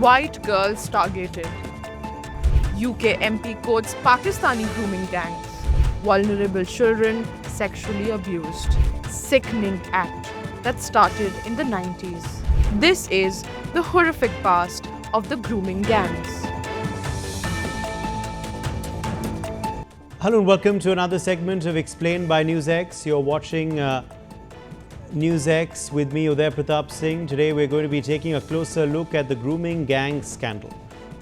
White girls targeted. UK MP quotes Pakistani grooming gangs. Vulnerable children sexually abused. Sickening act that started in the 90s. This is the horrific past of the grooming gangs. Hello and welcome to another segment of Explained by NewsX. You're watching NewsX with me, Uday Pratap Singh. Today we're going to be taking a closer look at the grooming gang scandal.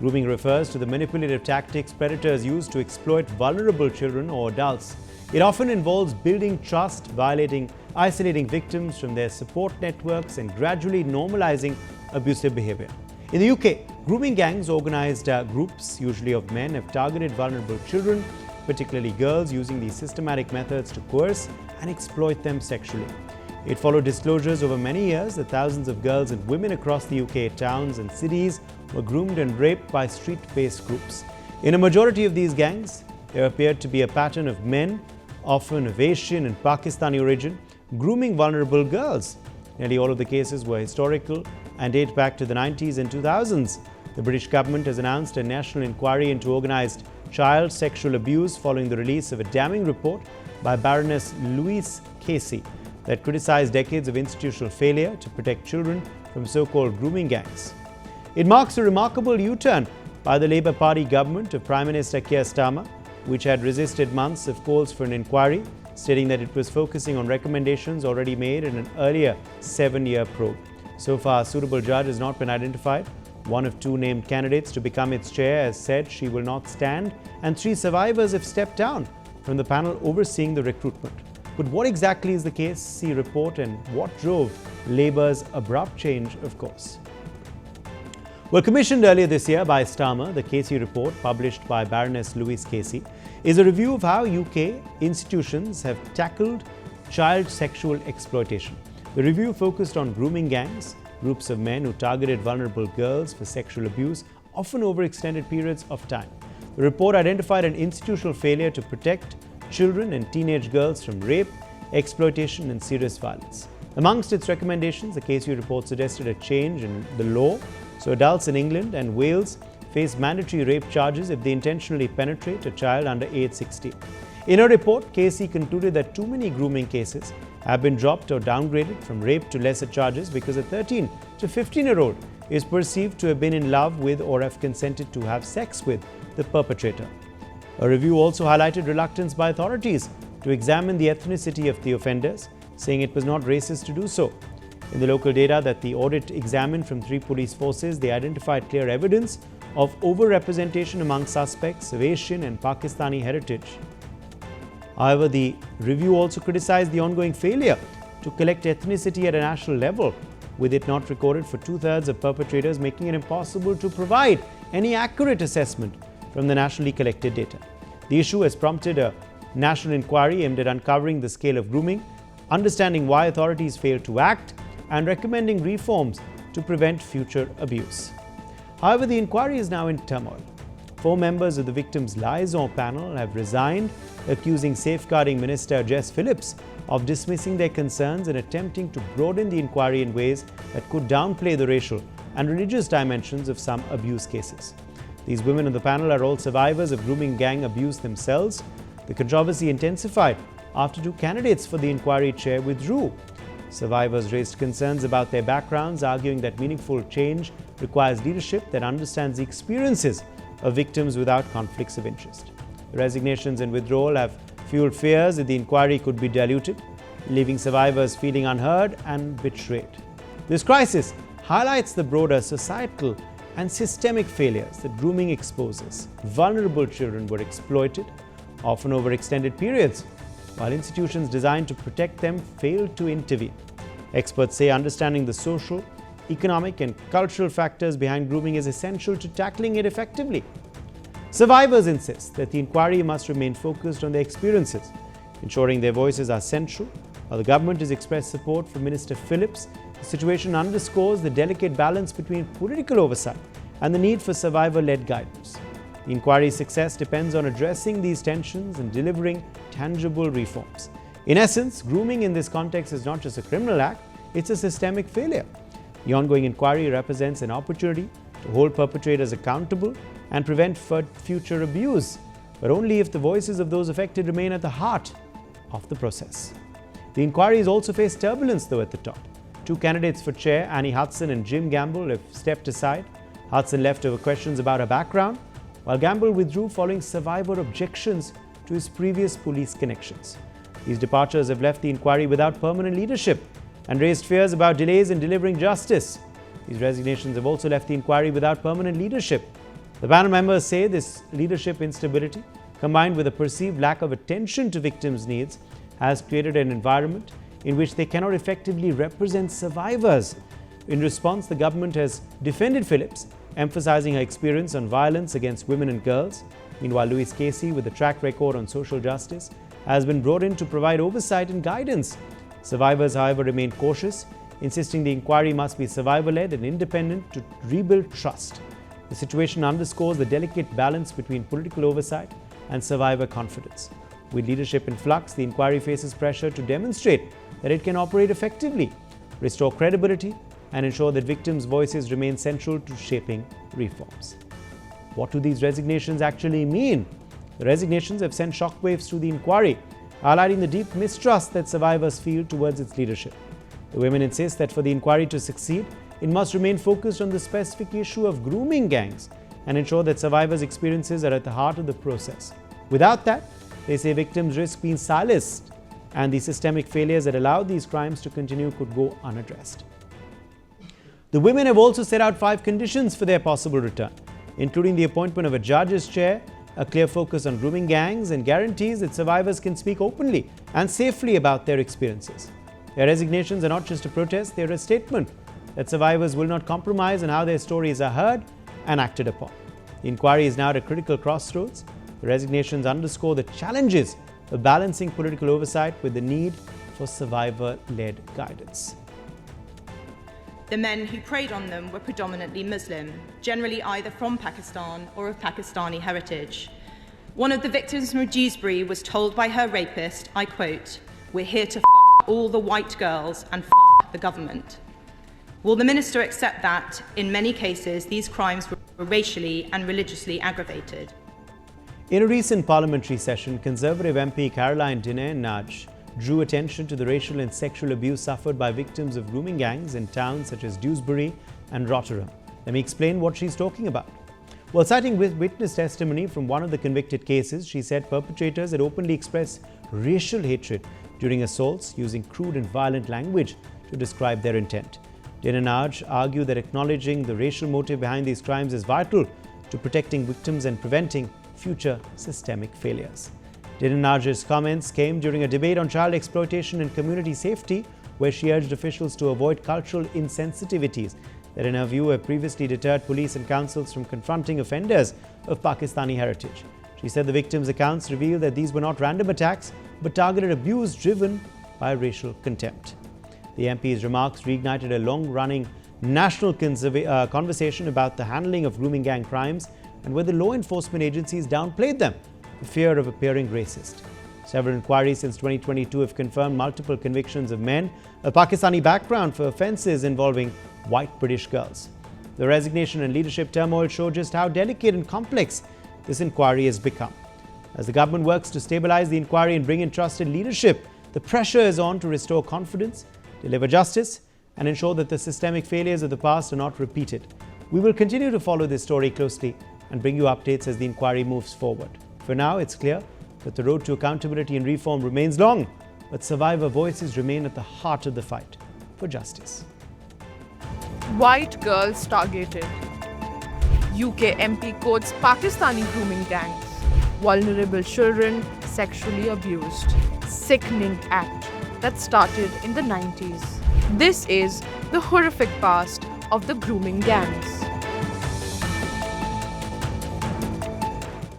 Grooming refers to the manipulative tactics predators use to exploit vulnerable children or adults. It often involves building trust, isolating victims from their support networks and gradually normalizing abusive behavior. In the UK, grooming gangs, organized groups, usually of men, have targeted vulnerable children, particularly girls, using these systematic methods to coerce and exploit them sexually. It followed disclosures over many years that thousands of girls and women across the UK towns and cities were groomed and raped by street-based groups. In a majority of these gangs, there appeared to be a pattern of men, often of Asian and Pakistani origin, grooming vulnerable girls. Nearly all of the cases were historical and date back to the 90s and 2000s. The British government has announced a national inquiry into organised child sexual abuse following the release of a damning report by Baroness Louise Casey that criticised decades of institutional failure to protect children from so-called grooming gangs. It marks a remarkable U-turn by the Labour Party government of Prime Minister Keir Starmer, which had resisted months of calls for an inquiry, stating that it was focusing on recommendations already made in an earlier 7-year probe. So far, a suitable judge has not been identified. One of two named candidates to become its chair has said she will not stand, and 3 survivors have stepped down from the panel overseeing the recruitment. But what exactly is the case? See report and what drove Labour's abrupt change, of course. Well, commissioned earlier this year by Starmer, the Casey report, published by Baroness Louise Casey, is a review of how UK institutions have tackled child sexual exploitation. The review focused on grooming gangs, groups of men who targeted vulnerable girls for sexual abuse, often over extended periods of time. The report identified an institutional failure to protect children and teenage girls from rape, exploitation and serious violence. Amongst its recommendations, the Casey report suggested a change in the law so adults in England and Wales face mandatory rape charges if they intentionally penetrate a child under age 16. In her report, Casey concluded that too many grooming cases have been dropped or downgraded from rape to lesser charges because a 13 to 15-year-old is perceived to have been in love with or have consented to have sex with the perpetrator. A review also highlighted reluctance by authorities to examine the ethnicity of the offenders, saying it was not racist to do so. In the local data that the audit examined from 3 police forces, they identified clear evidence of overrepresentation among suspects of Asian and Pakistani heritage. However, the review also criticized the ongoing failure to collect ethnicity at a national level, with it not recorded for 2/3 of perpetrators, making it impossible to provide any accurate assessment from the nationally collected data. The issue has prompted a national inquiry aimed at uncovering the scale of grooming, understanding why authorities failed to act, and recommending reforms to prevent future abuse. However, the inquiry is now in turmoil. 4 members of the Victims' Liaison panel have resigned, accusing Safeguarding Minister Jess Phillips of dismissing their concerns and attempting to broaden the inquiry in ways that could downplay the racial and religious dimensions of some abuse cases. These women on the panel are all survivors of grooming gang abuse themselves. The controversy intensified after 2 candidates for the inquiry chair withdrew. Survivors raised concerns about their backgrounds, arguing that meaningful change requires leadership that understands the experiences of victims without conflicts of interest. The resignations and withdrawal have fueled fears that the inquiry could be diluted, leaving survivors feeling unheard and betrayed. This crisis highlights the broader societal and systemic failures that grooming exposes. Vulnerable children were exploited, often over extended periods, while institutions designed to protect them failed to intervene. Experts say understanding the social, economic and cultural factors behind grooming is essential to tackling it effectively. Survivors insist that the inquiry must remain focused on their experiences, ensuring their voices are central. While the government has expressed support for Minister Phillips, the situation underscores the delicate balance between political oversight and the need for survivor-led guidance. The inquiry's success depends on addressing these tensions and delivering tangible reforms. In essence, grooming in this context is not just a criminal act, it's a systemic failure. The ongoing inquiry represents an opportunity to hold perpetrators accountable and prevent future abuse, but only if the voices of those affected remain at the heart of the process. The inquiry has also faced turbulence, though, at the top. Two candidates for chair, Annie Hudson and Jim Gamble, have stepped aside. Hudson left over questions about her background, while Gamble withdrew following survivor objections to his previous police connections. These departures have left the inquiry without permanent leadership and raised fears about delays in delivering justice. These resignations have also left the inquiry without permanent leadership. The panel members say this leadership instability, combined with a perceived lack of attention to victims' needs, has created an environment in which they cannot effectively represent survivors. In response, the government has defended Phillips, emphasizing her experience on violence against women and girls. Meanwhile, Louis Casey, with a track record on social justice, has been brought in to provide oversight and guidance. Survivors, however, remain cautious, insisting the inquiry must be survivor-led and independent to rebuild trust. The situation underscores the delicate balance between political oversight and survivor confidence. With leadership in flux, the inquiry faces pressure to demonstrate that it can operate effectively, restore credibility, and ensure that victims' voices remain central to shaping reforms. What do these resignations actually mean? The resignations have sent shockwaves through the inquiry, highlighting the deep mistrust that survivors feel towards its leadership. The women insist that for the inquiry to succeed, it must remain focused on the specific issue of grooming gangs and ensure that survivors' experiences are at the heart of the process. Without that, they say victims risk being silenced, and the systemic failures that allowed these crimes to continue could go unaddressed. The women have also set out 5 conditions for their possible return, including the appointment of a judge as chair, a clear focus on grooming gangs, and guarantees that survivors can speak openly and safely about their experiences. Their resignations are not just a protest, they are a statement that survivors will not compromise on how their stories are heard and acted upon. The inquiry is now at a critical crossroads. The resignations underscore the challenges of balancing political oversight with the need for survivor-led guidance. The men who preyed on them were predominantly Muslim, generally either from Pakistan or of Pakistani heritage. One of the victims from Dewsbury was told by her rapist, I quote, "We're here to f*** all the white girls and f*** the government." Will the minister accept that, in many cases, these crimes were racially and religiously aggravated? In a recent parliamentary session, Conservative MP Caroline Dineen-Nagy drew attention to the racial and sexual abuse suffered by victims of grooming gangs in towns such as Dewsbury and Rotherham. Let me explain what she's talking about. While citing witness testimony from one of the convicted cases, she said perpetrators had openly expressed racial hatred during assaults, using crude and violent language to describe their intent. Dineen-Nagy argued that acknowledging the racial motive behind these crimes is vital to protecting victims and preventing future systemic failures. Dineen-Nagy's comments came during a debate on child exploitation and community safety, where she urged officials to avoid cultural insensitivities that, in her view, have previously deterred police and councils from confronting offenders of Pakistani heritage. She said the victims' accounts revealed that these were not random attacks, but targeted abuse driven by racial contempt. The MP's remarks reignited a long-running national conversation about the handling of grooming gang crimes and whether law enforcement agencies downplayed them for fear of appearing racist. Several inquiries since 2022 have confirmed multiple convictions of men of Pakistani background for offences involving white British girls. The resignation and leadership turmoil show just how delicate and complex this inquiry has become. As the government works to stabilise the inquiry and bring in trusted leadership, the pressure is on to restore confidence, deliver justice, and ensure that the systemic failures of the past are not repeated. We will continue to follow this story closely and bring you updates as the inquiry moves forward. For now, it's clear that the road to accountability and reform remains long, but survivor voices remain at the heart of the fight for justice. White girls targeted. UK MP quotes Pakistani grooming gangs. Vulnerable children sexually abused. Sickening act that started in the 90s. This is the horrific past of the grooming gangs.